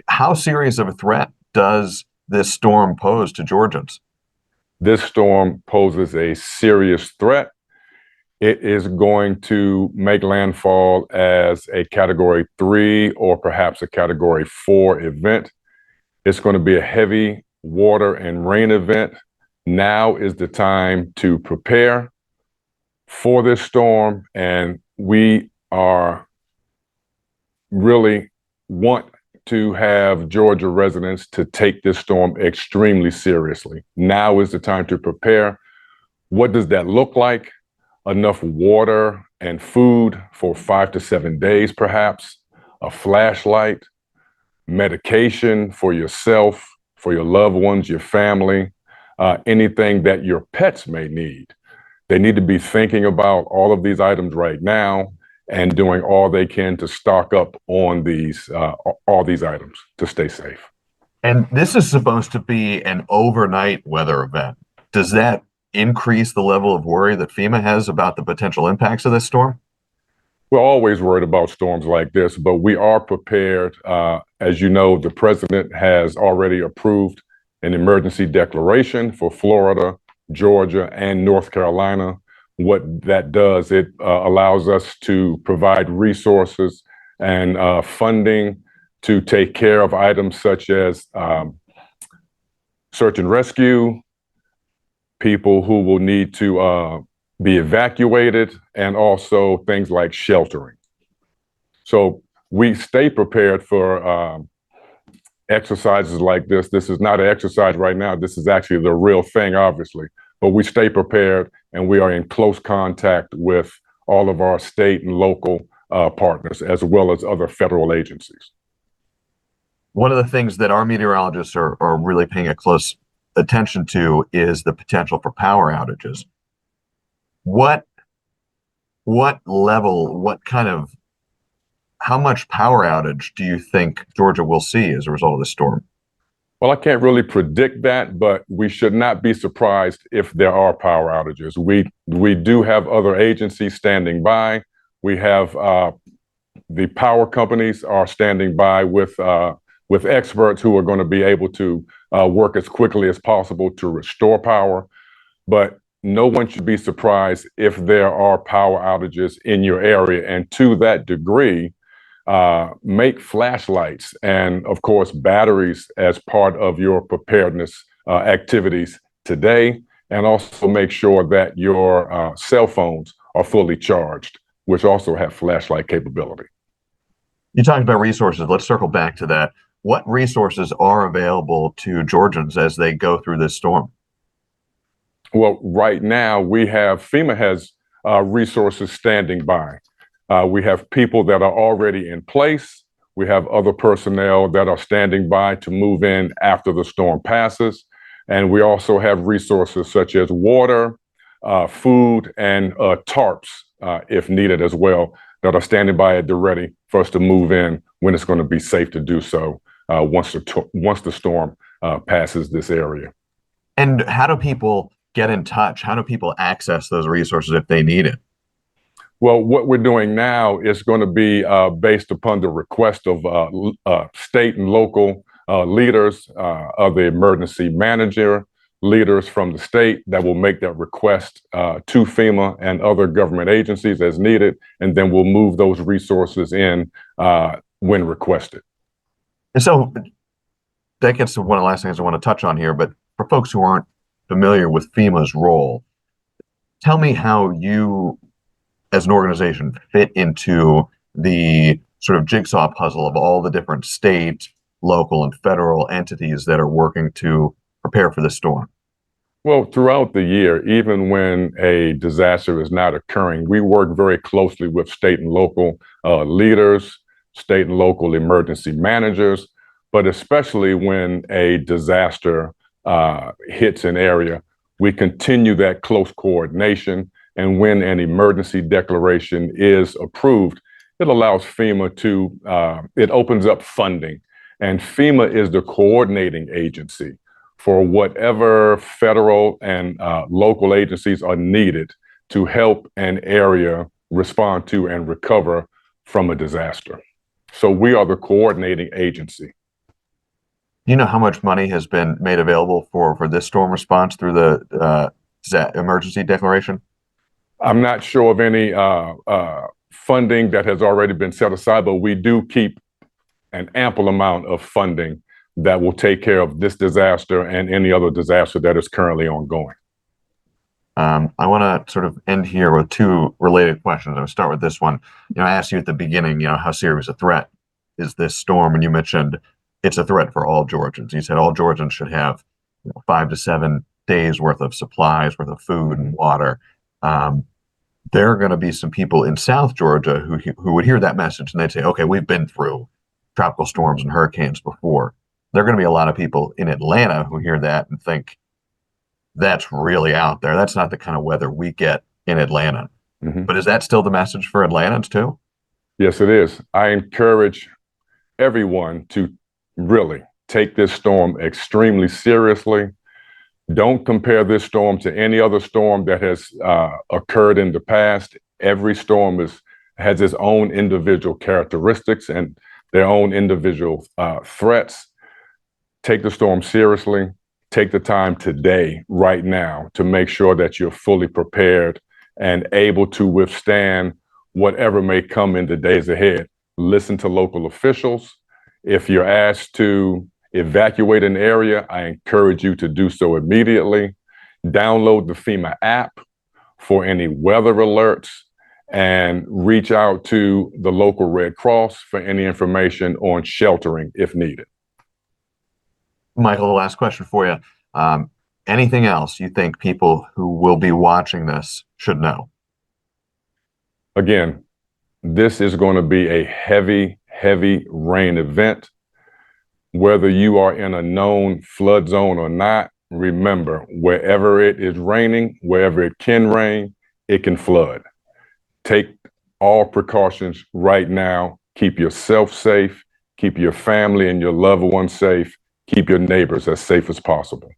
How serious of a threat does this storm pose to Georgians? This storm poses a serious threat. It is going to make landfall as a Category 3 or perhaps a Category 4 event. It's going to be a heavy water and rain event. Now is the time to prepare for this storm, and we are really want to have Georgia residents to take this storm extremely seriously. Now is the time to prepare. What does that look like? Enough water and food for 5 to 7 days, perhaps, a flashlight, medication for yourself, for your loved ones, your family, anything that your pets may need. They need to be thinking about all of these items right now and doing all they can to stock up on all these items to stay safe. And this is supposed to be an overnight weather event. Does that increase the level of worry that FEMA has about the potential impacts of this storm? We're always worried about storms like this, but we are prepared. As you know, the president has already approved an emergency declaration for Florida, Georgia, and North Carolina. What that does, it allows us to provide resources and funding to take care of items such as search and rescue, people who will need to be evacuated, and also things like sheltering. So we stay prepared for exercises like this. This is not an exercise right now. This is actually the real thing, obviously. But we stay prepared, and we are in close contact with all of our state and local partners, as well as other federal agencies. One of the things that our meteorologists are really paying a close attention to is the potential for power outages. What level, how much power outage do you think Georgia will see as a result of the storm? Well, I can't really predict that, but we should not be surprised if there are power outages. We do have other agencies standing by. We have the power companies are standing by with experts who are going to be able to work as quickly as possible to restore power. But no one should be surprised if there are power outages in your area. And to that degree, make flashlights and, of course, batteries as part of your preparedness activities today. And also make sure that your cell phones are fully charged, which also have flashlight capability. You talked about resources. Let's circle back to that. What resources are available to Georgians as they go through this storm? Well, right now FEMA has resources standing by. We have people that are already in place. We have other personnel that are standing by to move in after the storm passes. And we also have resources such as water, food, and tarps, if needed as well, that are standing by at the ready for us to move in when it's going to be safe to do so once the storm passes this area. And how do people get in touch? How do people access those resources if they need it? Well, what we're doing now is going to be based upon the request of state and local leaders, of the emergency manager, leaders from the state that will make that request to FEMA and other government agencies as needed, and then we'll move those resources in when requested. And so that gets to one of the last things I want to touch on here, but for folks who aren't familiar with FEMA's role, tell me how you, as an organization, fit into the sort of jigsaw puzzle of all the different state, local, and federal entities that are working to prepare for this storm. Well, throughout the year, even when a disaster is not occurring, we work very closely with state and local leaders, state and local emergency managers, but especially when a disaster hits an area, we continue that close coordination. And when an emergency declaration is approved, it allows FEMA it opens up funding. And FEMA is the coordinating agency for whatever federal and local agencies are needed to help an area respond to and recover from a disaster. So we are the coordinating agency. Do you know how much money has been made available for this storm response through the emergency declaration? I'm not sure of any funding that has already been set aside, but we do keep an ample amount of funding that will take care of this disaster and any other disaster that is currently ongoing. I want to sort of end here with two related questions. I'm going to start with this one. I asked you at the beginning, how serious a threat is this storm? And you mentioned it's a threat for all Georgians. You said all Georgians should have 5 to 7 days worth of supplies, worth of food and water. There are going to be some people in South Georgia who would hear that message and they'd say, okay, we've been through tropical storms and hurricanes before. There are going to be a lot of people in Atlanta who hear that and think, that's really out there. That's not the kind of weather we get in Atlanta. Mm-hmm. But is that still the message for Atlantans too? Yes, it is. I encourage everyone to really take this storm extremely seriously. Don't compare this storm to any other storm that has occurred in the past. Every storm has its own individual characteristics and their own individual threats. Take the storm seriously. Take the time today, right now, to make sure that you're fully prepared and able to withstand whatever may come in the days ahead. Listen to local officials. If you're asked to evacuate an area, I encourage you to do so immediately. Download the FEMA app for any weather alerts and reach out to the local Red Cross for any information on sheltering if needed. Michael, the last question for you. Anything else you think people who will be watching this should know? Again, this is going to be a heavy, heavy rain event. Whether you are in a known flood zone or not, remember, wherever it is raining, wherever it can rain, it can flood. Take all precautions right now. Keep yourself safe. Keep your family and your loved ones safe. Keep your neighbors as safe as possible.